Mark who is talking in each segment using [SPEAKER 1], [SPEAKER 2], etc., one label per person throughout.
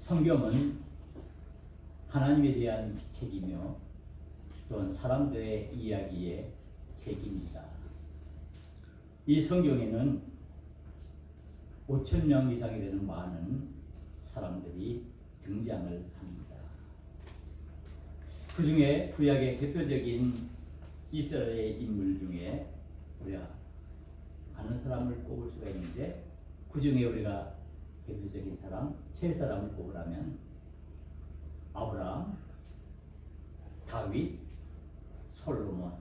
[SPEAKER 1] 성경은 하나님에 대한 책이며 또한 사람들의 이야기의 책입니다. 이 성경에는 5,000명 이상이 되는 많은 사람들이 등장을 합니다. 그 중에 구약의 대표적인 이스라엘의 인물 중에 우리가 아는 사람을 꼽을 수가 있는데, 그 중에 우리가 대표적인 사람 세 사람을 꼽으라면 아브라함, 다윗, 솔로몬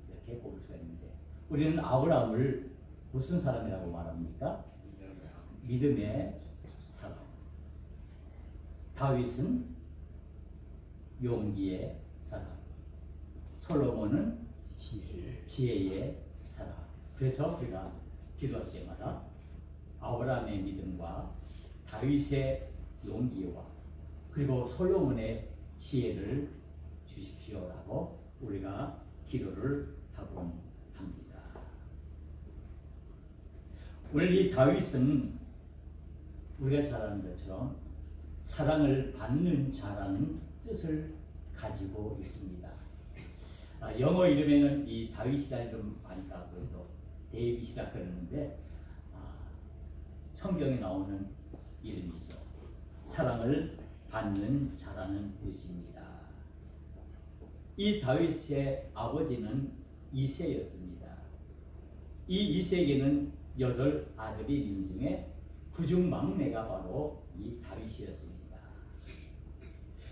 [SPEAKER 1] 이렇게 꼽을 수가 있는데, 우리는 아브라함을 무슨 사람이라고 말합니까? 믿음의 사람. 다윗은 용기의 사람. 솔로몬은 지혜의 사람. 그래서 우리가 기도할 때마다 아브라함의 믿음과 다윗의 용기와 그리고 솔로몬의 지혜를 주십시오라고 우리가 기도를 하곤 합니다. 오늘 이 다윗은 우리가 잘 아는 것처럼 사랑을 받는 자라는 뜻을 가지고 있습니다. 영어 이름에는 이 다윗이라는 이름 하니까 그래도 데이빗이라 그러는데 성경에 나오는 이름이죠. 사랑을 받는 자라는 뜻입니다. 이 다윗의 아버지는 이새였습니다. 이 이새에게는 8 아들이 있는 중에 그중 막내가 바로 이 다윗이었습니다.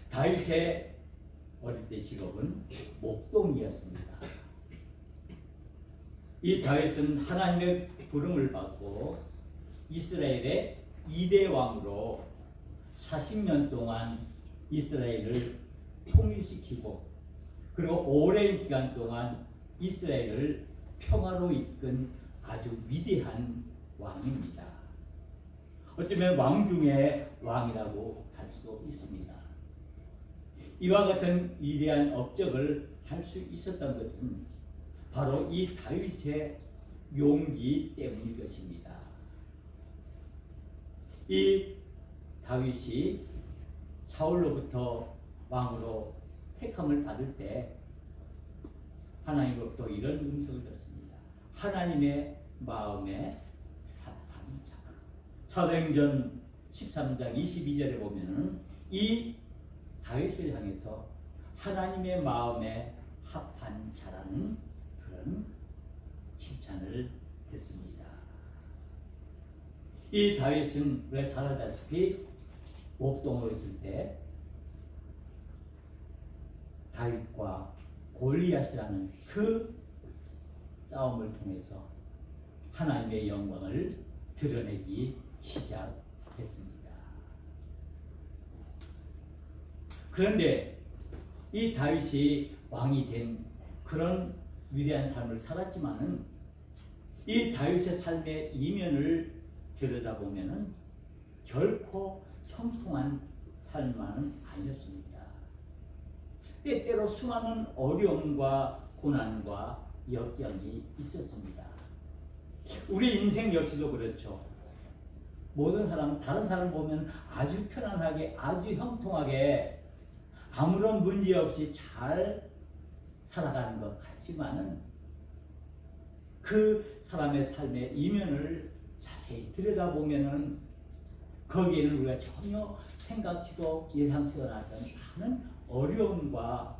[SPEAKER 1] 다윗의 어릴 때 직업은 목동이었습니다. 이 다윗은 하나님의 부름을 받고 이스라엘의 2대 왕으로 40년 동안 이스라엘을 통일시키고 그리고 오랜 기간 동안 이스라엘을 평화로 이끈 아주 위대한 왕입니다. 어쩌면 왕 중에 왕이라고 할 수도 있습니다. 이와 같은 위대한 업적을 할 수 있었던 것은 바로 이 다윗의 용기 때문일 것입니다. 이 다윗이 사울로부터 왕으로 택함을 받을 때 하나님으로부터 이런 음성을 듣습니다. 하나님의 마음에 합한 자. 사도행전 13장 22절에 보면은 이 다윗을 향해서 하나님의 마음에 합한 자라는 그런 칭찬을 듣습니다. 이 다윗은 우리가 잘 알다시피 목동으로 있을 때 다윗과 골리앗이라는 그 싸움을 통해서 하나님의 영광을 드러내기 시작했습니다. 그런데 이 다윗이 왕이 된 그런 위대한 삶을 살았지만은 이 다윗의 삶의 이면을 들여다보면은 결코 형통한 삶만은 아니었습니다. 때때로 수많은 어려움과 고난과 역경이 있었습니다. 우리 인생 역시도 그렇죠. 모든 사람, 다른 사람 보면 아주 편안하게, 아주 형통하게 아무런 문제 없이 잘 살아가는 것 같지만은 그 사람의 삶의 이면을 자세히 들여다보면은 거기에는 우리가 전혀 생각지도 예상치도 않았던 많은 어려움과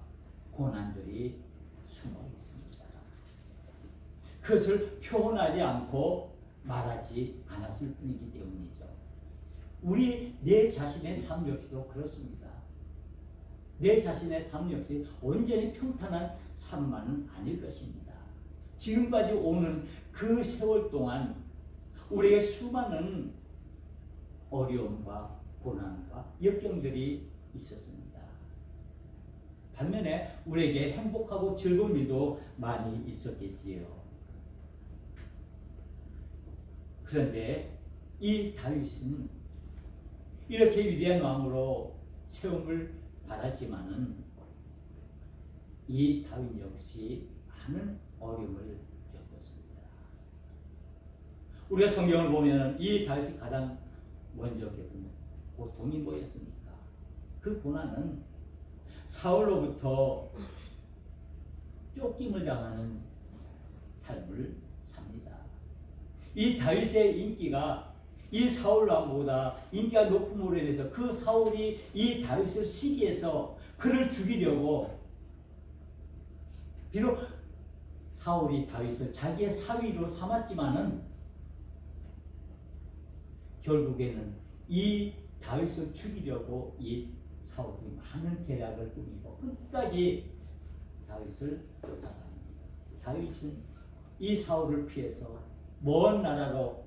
[SPEAKER 1] 고난들이 숨어 있습니다. 그것을 표현하지 않고 말하지 않았을 뿐이기 때문이죠. 우리 내 자신의 삶 역시도 그렇습니다. 내 자신의 삶 역시 온전히 평탄한 삶만은 아닐 것입니다. 지금까지 오는 그 세월 동안 우리의 수많은 어려움과 고난과 역경들이 있었습니다. 반면에 우리에게 행복하고 즐거운 일도 많이 있었겠지요. 그런데 이 다윗은 이렇게 위대한 왕으로 세움을 받았지만은 이 다윗 역시 많은 어려움을 겪었습니다. 우리가 성경을 보면 이 다윗이 가장 먼저 겪은 고통이 뭐였습니까? 그 고난은 사울로부터 쫓김을 당하는 삶을 삽니다. 이 다윗의 인기가 이 사울 왕보다 인기가 높음으로 인해서 그 사울이 이 다윗을 시기해서 그를 죽이려고, 비록 사울이 다윗을 자기의 사위로 삼았지만은 결국에는 이 다윗을 죽이려고 이 사울이 많은 계략을 꾸미고 끝까지 다윗을 쫓아갑니다. 다윗은 이 사울을 피해서 먼 나라로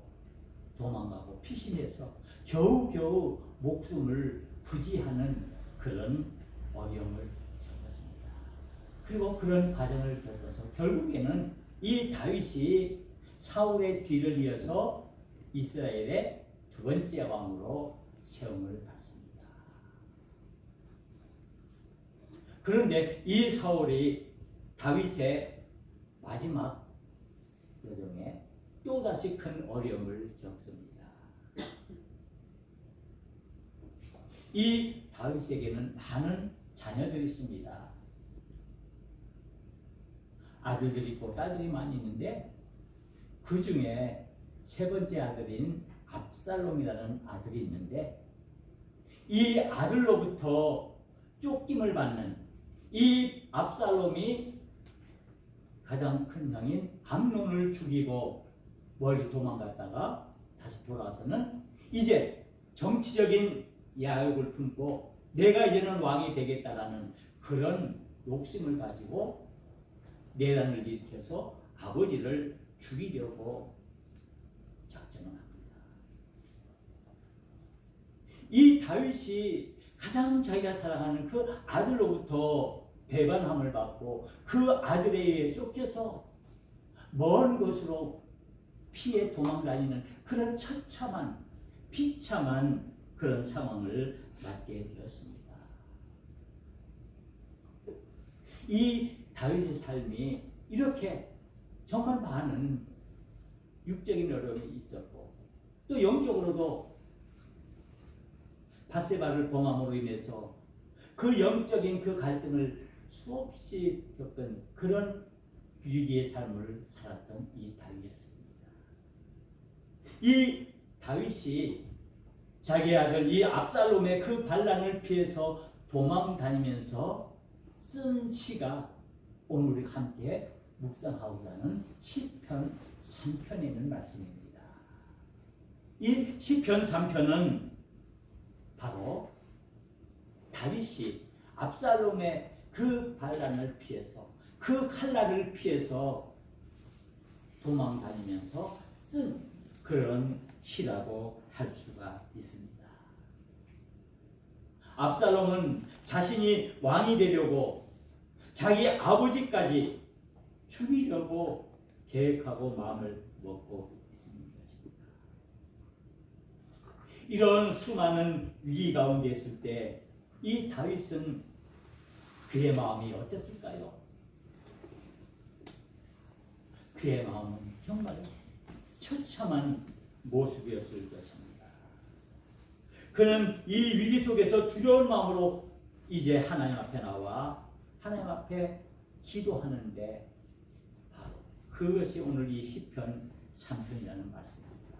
[SPEAKER 1] 도망가고 피신해서 겨우겨우 목숨을 부지하는 그런 어려움을 겪었습니다. 그리고 그런 과정을 겪어서 결국에는 이 다윗이 사울의 뒤를 이어서 이스라엘의 두 번째 왕으로 세움을 받습니다. 그런데 이 사울이 다윗의 마지막 여정에 또다시 큰 어려움을 겪습니다. 이 다윗에게는 많은 자녀들이 있습니다. 아들들이 있고 딸들이 많이 있는데 그 중에 세 번째 아들인 압살롬이라는 아들이 있는데 이 아들로부터 쫓김을 받는 이 압살롬이 가장 큰 형인 암논을 죽이고 멀리 도망갔다가 다시 돌아와서는 이제 정치적인 야욕을 품고 내가 이제는 왕이 되겠다라는 그런 욕심을 가지고 내란을 일으켜서 아버지를 죽이려고 작정을 합니다. 이 다윗이 가장 자기가 사랑하는 그 아들로부터 배반함을 받고 그 아들에 의해 쫓겨서 먼 곳으로 피해 도망다니는 그런 처참한 비참한 그런 상황을 맞게 되었습니다. 이 다윗의 삶이 이렇게 정말 많은 육적인 어려움이 있었고 또 영적으로도 밧세바를 범함으로 인해서 그 영적인 그 갈등을 수없이 겪은 그런 위기의 삶을 살았던 이 다윗이었습니다. 이 다윗이 자기 아들 이 압살롬의 그 반란을 피해서 도망 다니면서 쓴 시가 오늘 우리 함께 묵상하고자 하는 시편 3편에 있는 말씀입니다. 이 시편 3편은 바로 다윗이 압살롬의 그 반란을 피해서 그 칼날을 피해서 도망 다니면서 쓴 그런 시라고 할 수가 있습니다. 압살롬은 자신이 왕이 되려고 자기 아버지까지 죽이려고 계획하고 마음을 먹고 있습니다. 이런 수많은 위기 가운데 있을 때 이 다윗은 그의 마음이 어땠을까요? 그의 마음은 정말 처참한 모습이었을 것입니다. 그는 이 위기 속에서 두려운 마음으로 이제 하나님 앞에 나와 하나님 앞에 기도하는데 바로 그것이 오늘 이 시편 3편이라는 말씀입니다.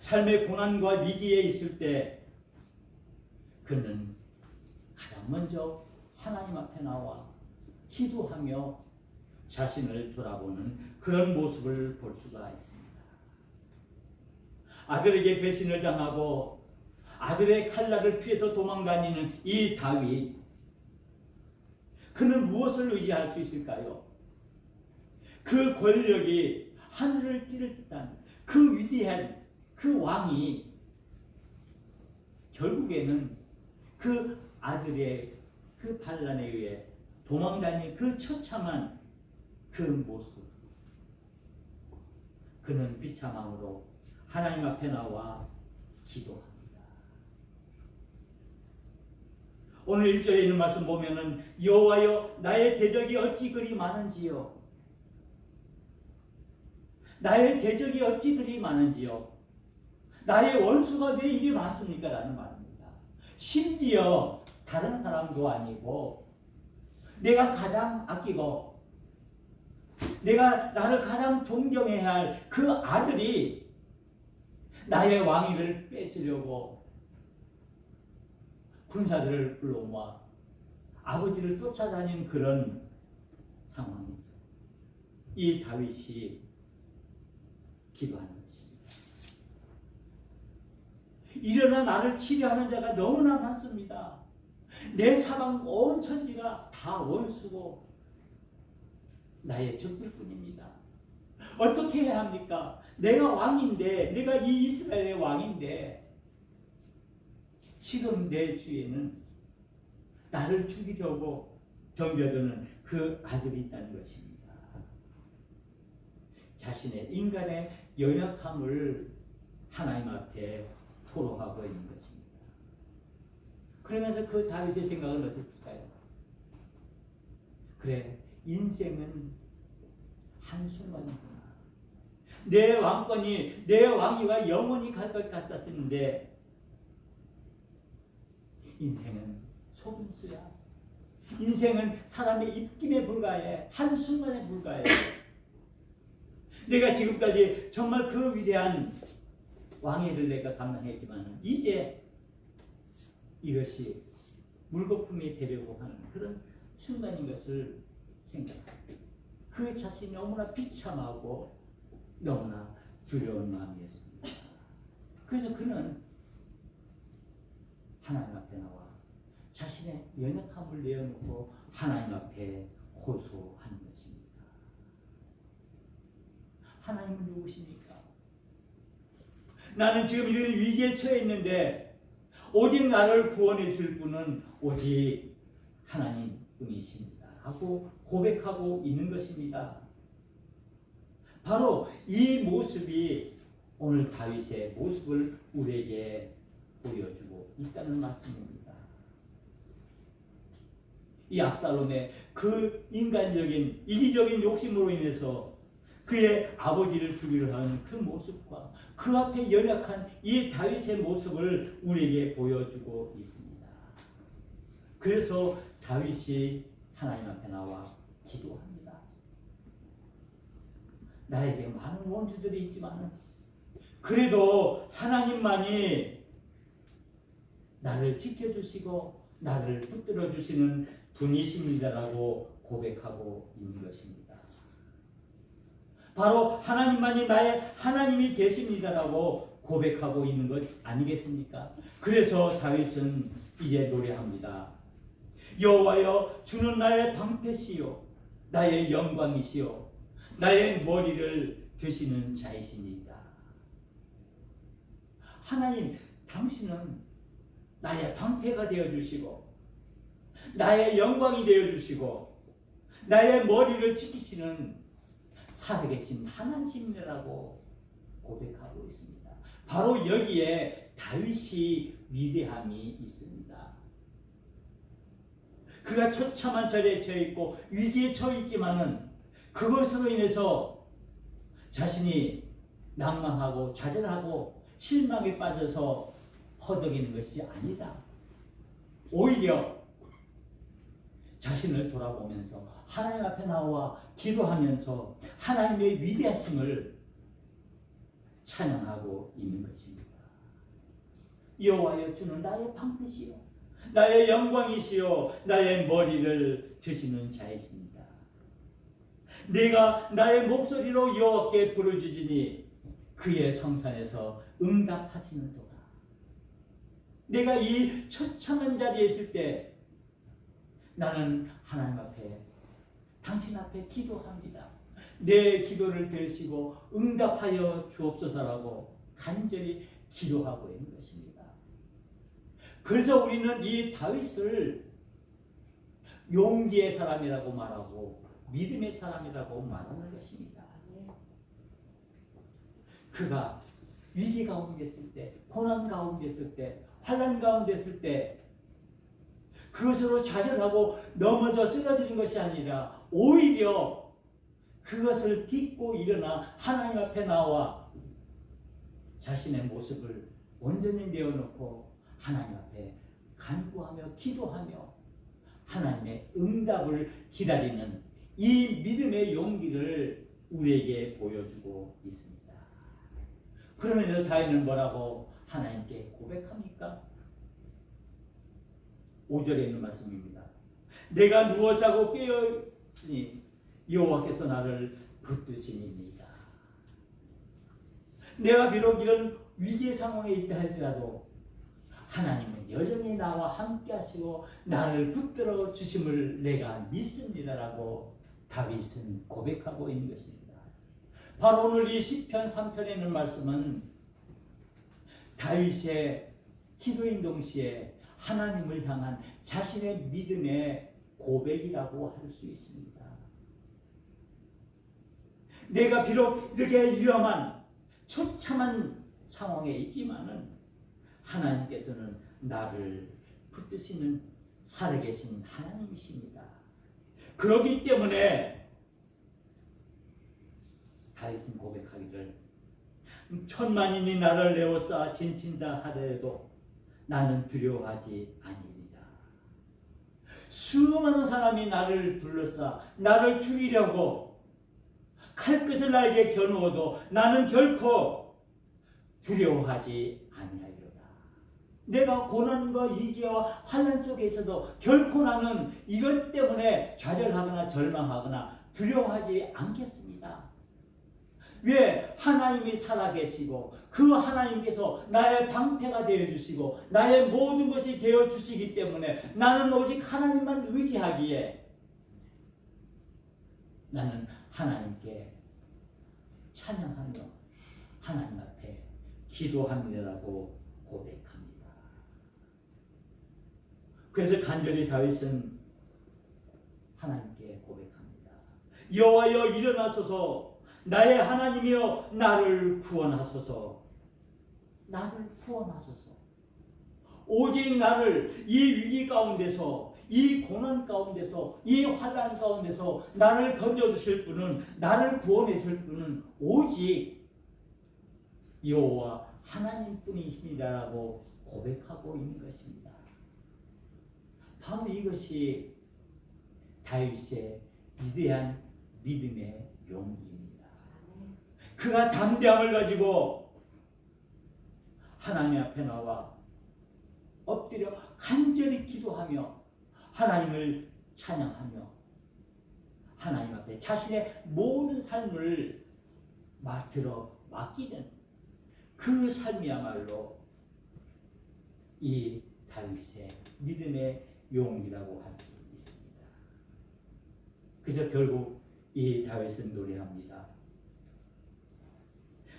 [SPEAKER 1] 삶의 고난과 위기에 있을 때 그는 가장 먼저 하나님 앞에 나와 기도하며 자신을 돌아보는 그런 모습을 볼 수가 있습니다. 아들에게 배신을 당하고 아들의 칼날을 피해서 도망다니는 이 다윗, 그는 무엇을 의지할 수 있을까요? 그 권력이 하늘을 찌를 듯한 그 위대한 그 왕이 결국에는 그 아들의 그 반란에 의해 도망다니는 그 처참한 그 모습, 그는 비참함으로 하나님 앞에 나와 기도합니다. 오늘 1절에 있는 말씀 보면은 여호와여 나의 대적이 어찌 그리 많은지요. 나의 대적이 어찌 그리 많은지요. 나의 원수가 왜 이리 많습니까? 라는 말입니다. 심지어 다른 사람도 아니고 내가 가장 아끼고 내가 나를 가장 존경해야 할 그 아들이 나의 왕위를 뺏으려고 군사들을 불러모아 아버지를 쫓아다니는 그런 상황에서 이 다윗이 기도하는 것입니다. 일어나 나를 치료하는 자가 너무나 많습니다. 내 사방 온 천지가 다 원수고 나의 적들 뿐입니다. 어떻게 해야 합니까? 내가 왕인데, 내가 이 이스라엘의 왕인데 지금 내 주위에는 나를 죽이려고 덤벼드는 그 아들이 있다는 것입니다. 자신의 인간의 연약함을 하나님 앞에 토로하고 있는 것입니다. 그러면서 그 다윗의 생각은 어땠을까요? 그래, 인생은 한순간이구나. 내 왕권이, 내 왕위가 영원히 갈 것 같았는데 인생은 속임수야. 인생은 사람의 입김에 불과해. 한순간에 불과해. 내가 지금까지 정말 그 위대한 왕위를 내가 감당했지만 이제 이것이 물거품이 되려고 하는 그런 순간인 것을 생각합니다. 그 자신이 너무나 비참하고 너무나 두려운 마음이었습니다. 그래서 그는 하나님 앞에 나와 자신의 연약함을 내어놓고 하나님 앞에 호소하는 것입니다. 하나님은 누구십니까? 나는 지금 이런 위기에 처해 있는데 오직 나를 구원해 줄 분은 오직 하나님뿐이십니다 하고 고백하고 있는 것입니다. 바로 이 모습이 오늘 다윗의 모습을 우리에게 보여주고 있다는 말씀입니다. 이 압살롬의 그 인간적인 이기적인 욕심으로 인해서 그의 아버지를 죽이려 하는 그 모습과 그 앞에 연약한 이 다윗의 모습을 우리에게 보여주고 있습니다. 그래서 다윗이 하나님 앞에 나와 기도합니다. 나에게 많은 원수들이 있지만 그래도 하나님만이 나를 지켜주시고 나를 붙들어 주시는 분이십니다라고 고백하고 있는 것입니다. 바로 하나님만이 나의 하나님이 되십니다라고 고백하고 있는 것 아니겠습니까? 그래서 다윗은 이제 노래합니다. 여호와여, 주는 나의 방패시요 나의 영광이시요 나의 머리를 드시는 자이십니다. 하나님, 당신은 나의 방패가 되어주시고 나의 영광이 되어주시고 나의 머리를 지키시는 살아계신 하나님이라고 고백하고 있습니다. 바로 여기에 다윗이 위대함이 있습니다. 그가 처참한 절에 처해 있고 위기에 처해 있지만은 그것으로 인해서 자신이 낭망하고 좌절하고 실망에 빠져서 허덕이는 것이 아니다. 오히려 자신을 돌아보면서 하나님 앞에 나와 기도하면서 하나님의 위대하심을 찬양하고 있는 것입니다. 여호와여, 주는 나의 방패시요 나의 영광이시요 나의 머리를 드시는 자이십니다. 내가 나의 목소리로 여호와께 부르짖으니 그의 성산에서 응답하시는도다. 내가 이 처참한 자리에 있을 때 나는 하나님 앞에 당신 앞에 기도합니다. 내 기도를 들으시고 응답하여 주옵소서라고 간절히 기도하고 있는 것입니다. 그래서 우리는 이 다윗을 용기의 사람이라고 말하고 믿음의 사람이라고 말하는 것입니다. 그가 위기 가운데 있을 때, 고난 가운데 있을 때, 환난 가운데 있을 때 그것으로 좌절하고 넘어져 쓰러지는 것이 아니라 오히려 그것을 딛고 일어나 하나님 앞에 나와 자신의 모습을 온전히 내어놓고 하나님 앞에 간구하며 기도하며 하나님의 응답을 기다리는 이 믿음의 용기를 우리에게 보여주고 있습니다. 그러면서 다윗은 뭐라고 하나님께 고백합니까? 5절에 있는 말씀입니다. 내가 누워 자고 깨어 있으니 여호와께서 나를 붙드시니이다. 내가 비록 이런 위기의 상황에 있다 할지라도 하나님은 여전히 나와 함께 하시고 나를 붙들어 주심을 내가 믿습니다라고 다윗은 고백하고 있는 것입니다. 바로 오늘 이 시편 3편에 있는 말씀은 다윗의 기도인 동시에 하나님을 향한 자신의 믿음의 고백이라고 할 수 있습니다. 내가 비록 이렇게 위험한 처참한 상황에 있지만은 하나님께서는 나를 붙드시는 살아계신 하나님이십니다. 그렇기 때문에 다윗은 고백하기를 천만인이 나를 내어싸 진친다 하더라도 나는 두려워하지 아니리라. 수많은 사람이 나를 둘러싸 나를 죽이려고 칼끝을 나에게 겨누어도 나는 결코 두려워하지 아니하리로다. 내가 고난과 위기와 환난 속에서도 결코 나는 이것 때문에 좌절하거나 절망하거나 두려워하지 않겠습니다. 왜? 하나님이 살아계시고 그 하나님께서 나의 방패가 되어주시고 나의 모든 것이 되어주시기 때문에 나는 오직 하나님만 의지하기에 나는 하나님께 찬양하며 하나님 앞에 기도합니다라고 고백합니다. 그래서 간절히 다윗은 하나님께 고백합니다. 여호와여 일어나소서, 나의 하나님이여 나를 구원하소서. 나를 구원하소서. 오직 나를 이 위기 가운데서, 이 고난 가운데서, 이 환난 가운데서 나를 건져주실 분은, 나를 구원해 줄 분은 오직 여호와 하나님뿐이십니다라고 고백하고 있는 것입니다. 바로 이것이 다윗의 위대한 믿음의 용기입니다. 그가 담대함을 가지고 하나님 앞에 나와 엎드려 간절히 기도하며 하나님을 찬양하며 하나님 앞에 자신의 모든 삶을 맡기는 그 삶이야말로 이 다윗의 믿음의 용기라고 할 수 있습니다. 그래서 결국 이 다윗은 노래합니다.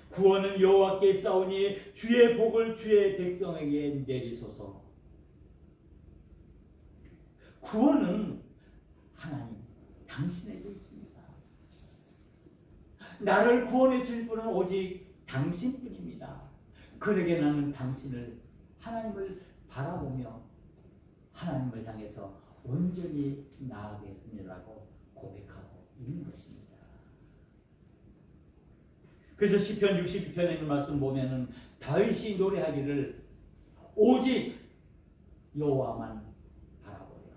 [SPEAKER 1] 구원은 여호와께 있사오니 주의 복을 주의 백성에게 내리소서. 구원은 하나님 당신에게 있습니다. 나를 구원해 줄 분은 오직 당신뿐입니다. 그러게 나는 당신을, 하나님을 바라보며 하나님을 향해서 온전히 나아가겠습니다라고 고백하고 있는 것입니다. 그래서 시편 62편에 있는 말씀 보면은 다윗이 노래하기를 오직 여호와만 바라보리라.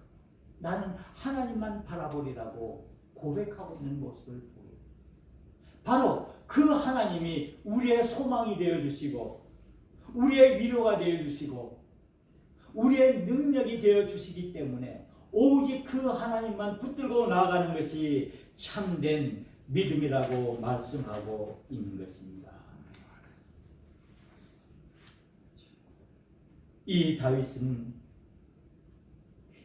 [SPEAKER 1] 나는 하나님만 바라보리라고 고백하고 있는 모습을 보여요. 바로 그 하나님이 우리의 소망이 되어주시고 우리의 위로가 되어주시고 우리의 능력이 되어주시기 때문에 오직 그 하나님만 붙들고 나아가는 것이 참된 믿음이라고 말씀하고 있는 것입니다. 이 다윗은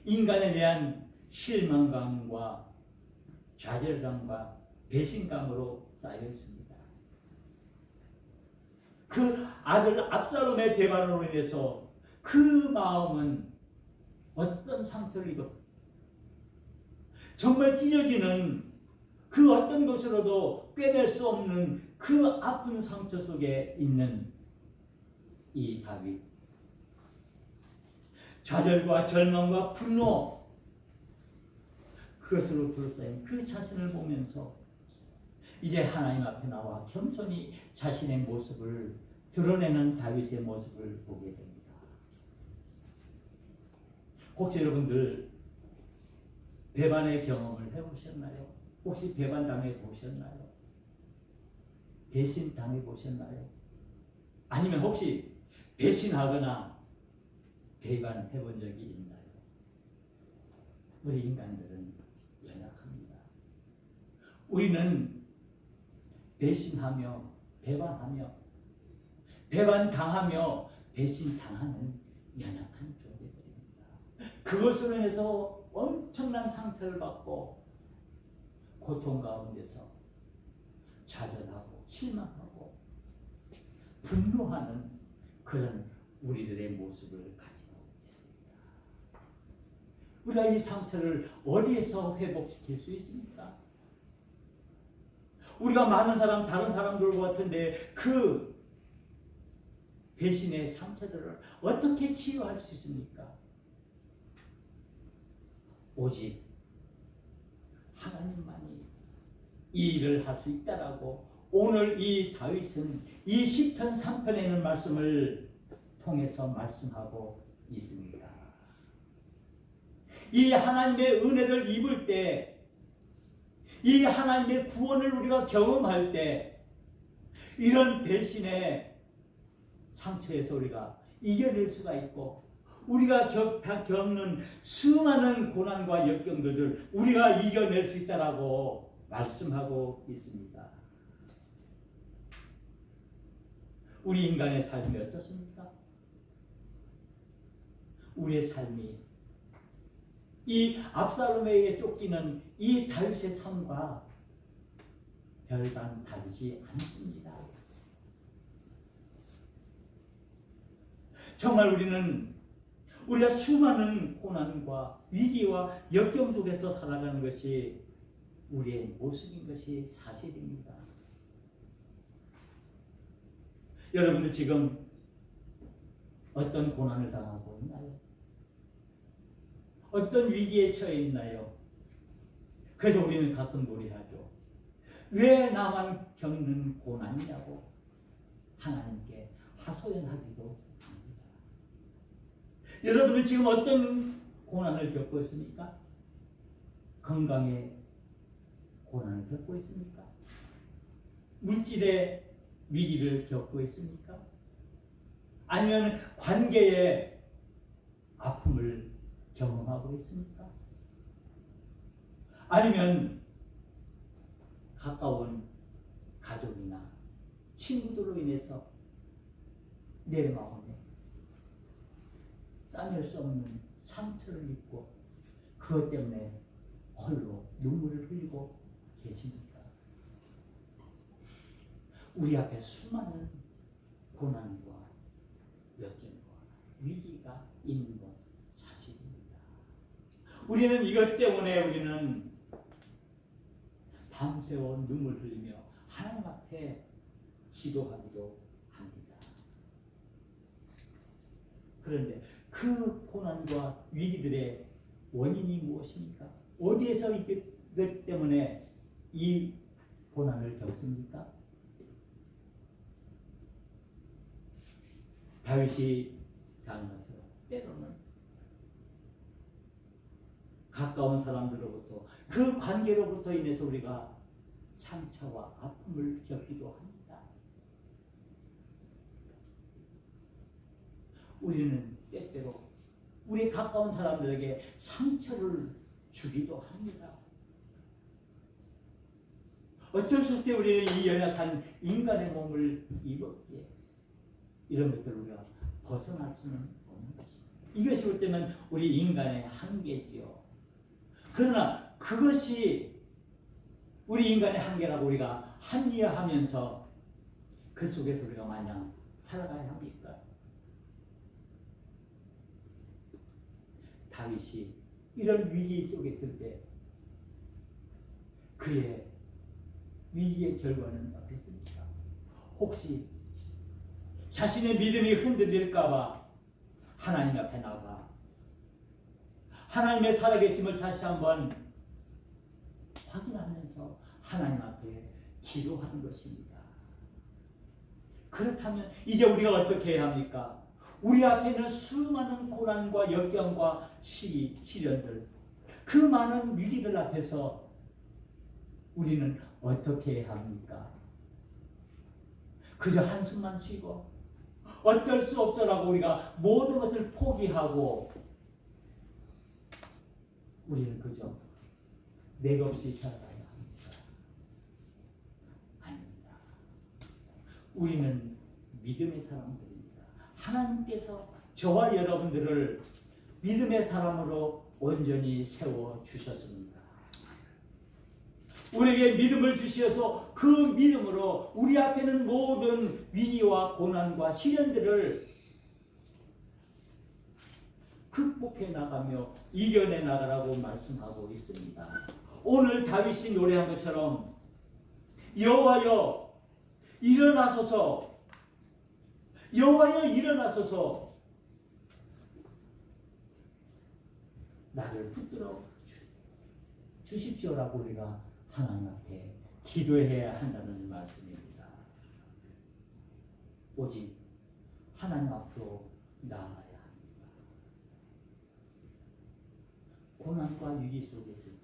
[SPEAKER 1] 인간에 대한 실망감과 좌절감과 배신감으로 쌓여 있습니다. 그 아들 압살롬의 배반으로 인해서 그 마음은 어떤 상처를 입었고 정말 찢어지는 그 어떤 것으로도 꿰낼 수 없는 그 아픈 상처 속에 있는 이 다윗. 좌절과 절망과 분노, 그것으로 둘러싸인 그 자신을 보면서 이제 하나님 앞에 나와 겸손히 자신의 모습을 드러내는 다윗의 모습을 보게 됩니다. 혹시 여러분들 배반의 경험을 해보셨나요? 혹시 배반 당해보셨나요? 배신 당해보셨나요? 아니면 혹시 배신하거나 배반해본 적이 있나요? 우리 인간들은 연약합니다. 우리는 배신하며 배반하며 배반당하며 배신당하는 연약한 존재들입니다. 그것으로 인해서 엄청난 상처를 받고 고통 가운데서 좌절하고 실망하고 분노하는 그런 우리들의 모습을 가지고 있습니다. 우리가 이 상처를 어디에서 회복시킬 수 있습니까? 우리가 많은 사람, 다른 사람들과 같은데 그 배신의 상처들을 어떻게 치유할 수 있습니까? 오직 하나님만이 이 일을 할 수 있다라고 오늘 이 다윗은 이 시편 3편에 있는 말씀을 통해서 말씀하고 있습니다. 이 하나님의 은혜를 입을 때, 이 하나님의 구원을 우리가 경험할 때 이런 배신의 상처에서 우리가 이겨낼 수가 있고 우리가 겪는 수많은 고난과 역경들을 우리가 이겨낼 수 있다라고 말씀하고 있습니다. 우리 인간의 삶이 어떻습니까? 우리의 삶이 이 압살롬에게 쫓기는 이 다윗의 삶과 별반 다르지 않습니다. 정말 우리가 수많은 고난과 위기와 역경 속에서 살아가는 것이 우리의 모습인 것이 사실입니다. 여러분들 지금 어떤 고난을 당하고 있나요? 어떤 위기에 처해 있나요? 그래서 우리는 가끔 놀이하죠. 왜 나만 겪는 고난이냐고 하나님께 하소연하기도 합니다. 여러분들 지금 어떤 고난을 겪고 있습니까? 건강의 고난을 겪고 있습니까? 물질의 위기를 겪고 있습니까? 아니면 관계의 아픔을 경험하고 있습니까? 아니면 가까운 가족이나 친구들로 인해서 내 마음에 싸맬 수 없는 상처를 입고 그것 때문에 홀로 눈물을 흘리고 계십니까? 우리 앞에 수많은 고난과 역경과 위기가 있는 것 사실입니다. 우리는 이것 때문에 우리는 밤새워 눈물 흘리며 하나님 앞에 기도하기도 합니다. 그런데 그 고난과 위기들의 원인이 무엇입니까? 어디에서 이것 때문에 이 고난을 겪습니까? 다윗이 당한 것처럼 때로는 가까운 사람들로부터 그 관계로부터 인해서 우리가 상처와 아픔을 겪기도 합니다. 우리는 때때로 우리 가까운 사람들에게 상처를 주기도 합니다. 어쩔 수 없이 우리는 이 연약한 인간의 몸을 입었기에 이런 것들을 우리가 벗어날 수는 없는 것입니다. 이것이 볼 때는 우리 인간의 한계지요. 그러나 그것이 우리 인간의 한계라고 우리가 합리화하면서 그 속에서 우리가 마냥 살아가야 합니까? 다윗이 이런 위기 속에 있을 때 그의 위기의 결과는 어땠습니까? 혹시 자신의 믿음이 흔들릴까봐 하나님 앞에 나가 하나님의 살아계심을 다시 한번 확인하면서 하나님 앞에 기도하는 것입니다. 그렇다면 이제 우리가 어떻게 해야 합니까? 우리 앞에 있는 수많은 고난과 역경과 시련들, 그 많은 위기들 앞에서 우리는 어떻게 해야 합니까? 그저 한숨만 쉬고 어쩔 수 없더라고 우리가 모든 것을 포기하고 우리는 그저 맥없이 살아가야 합니까? 아닙니다. 우리는 믿음의 사람들입니다. 하나님께서 저와 여러분들을 믿음의 사람으로 온전히 세워주셨습니다. 우리에게 믿음을 주시어서 그 믿음으로 우리 앞에 있는 모든 위기와 고난과 시련들을 극복해 나가며 이겨내 나가라고 말씀하고 있습니다. 오늘 다윗이 노래한 것처럼 여호와여 일어나소서, 여호와여 일어나소서, 나를 붙들어 주십시오라고 우리가 하나님 앞에 기도해야 한다는 말씀입니다. 오직 하나님 앞으로 나아가야 합니다. 고난과 위기 속에 있을 때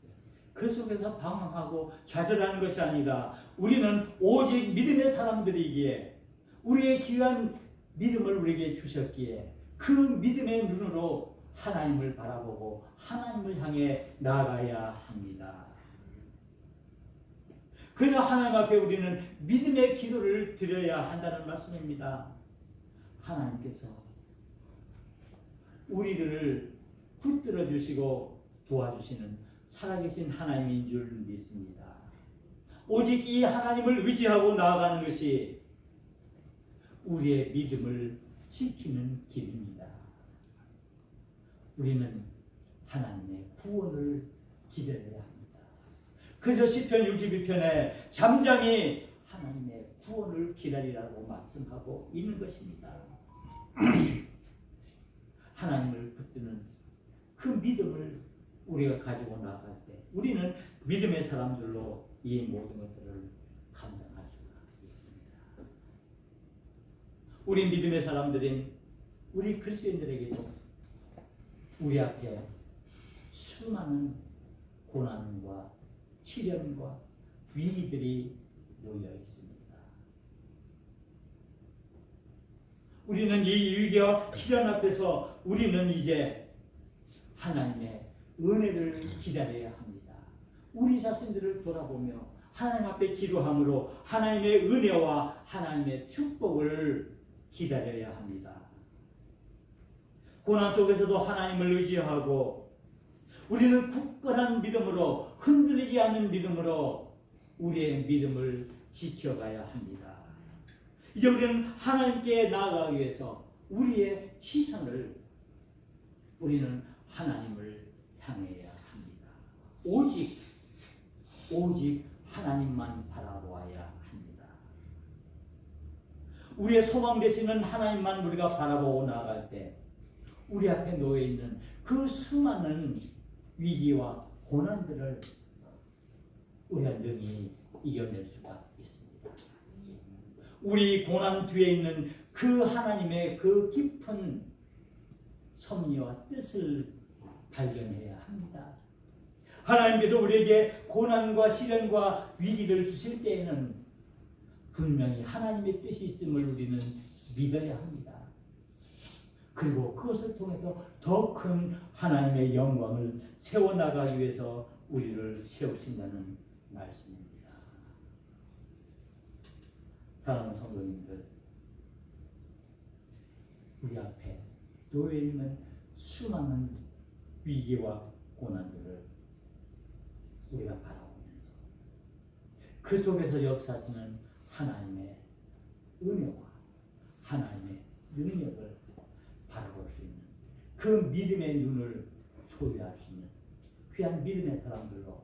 [SPEAKER 1] 그 속에서 방황하고 좌절하는 것이 아니라 우리는 오직 믿음의 사람들이기에 우리의 귀한 믿음을 우리에게 주셨기에 그 믿음의 눈으로 하나님을 바라보고 하나님을 향해 나아가야 합니다. 그래서 하나님 앞에 우리는 믿음의 기도를 드려야 한다는 말씀입니다. 하나님께서 우리를 붙들어 주시고 도와주시는 살아계신 하나님인 줄 믿습니다. 오직 이 하나님을 의지하고 나아가는 것이 우리의 믿음을 지키는 길입니다. 우리는 하나님의 구원을 기다려야 합니다. 그래서 시편 62편에 잠잠히 하나님의 구원을 기다리라고 말씀하고 있는 것입니다. 하나님을 붙드는 그 믿음을 우리가 가지고 나갈 때 우리는 믿음의 사람들로 이 모든 것들을 감당할 수가 있습니다. 우리 믿음의 사람들인 우리 그리스도인들에게도 우리 앞에 수많은 고난과 시련과 위기들이 놓여 있습니다. 우리는 이 위기와 시련 앞에서 우리는 이제 하나님의 은혜를 기다려야 합니다. 우리 자신들을 돌아보며 하나님 앞에 기도함으로 하나님의 은혜와 하나님의 축복을 기다려야 합니다. 고난 속에서도 하나님을 의지하고 우리는 굳건한 믿음으로 흔들리지 않는 믿음으로 우리의 믿음을 지켜가야 합니다. 이제 우리는 하나님께 나아가기 위해서 우리의 시선을 우리는 하나님을 향해야 합니다. 오직 하나님만 바라보아야 합니다. 우리의 소망 되시는 하나님만 우리가 바라보고 나아갈 때 우리 앞에 놓여 있는 그 수많은 위기와 고난들을 우리가 능히 이겨낼 수가 있습니다. 우리 고난 뒤에 있는 그 하나님의 그 깊은 섭리와 뜻을 발견해야 합니다. 하나님께서 우리에게 고난과 시련과 위기를 주실 때에는 분명히 하나님의 뜻이 있음을 우리는 믿어야 합니다. 그리고 그것을 통해서 더 큰 하나님의 영광을 세워나가기 위해서 우리를 세우신다는 말씀입니다. 사랑하는 성도님들, 우리 앞에 놓여 있는 수많은 위기와 고난들을 우리가 바라보면서 그 속에서 역사하시는 하나님의 은혜와 하나님의 능력을 바라볼 수 있는 그 믿음의 눈을 소유할 수 있는 귀한 믿음의 사람들로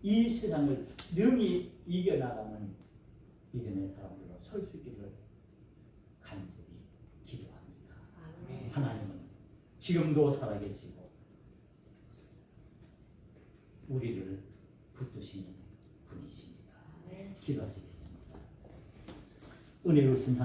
[SPEAKER 1] 이 세상을 능히 이겨나가는 믿음의 사람들로 설 수 있기를 간절히 기도합니다. 하나님은 지금도 살아계시고 우리를 붙드시는 분이십니다. 기도하시겠습니다. 은혜로우신 하나님,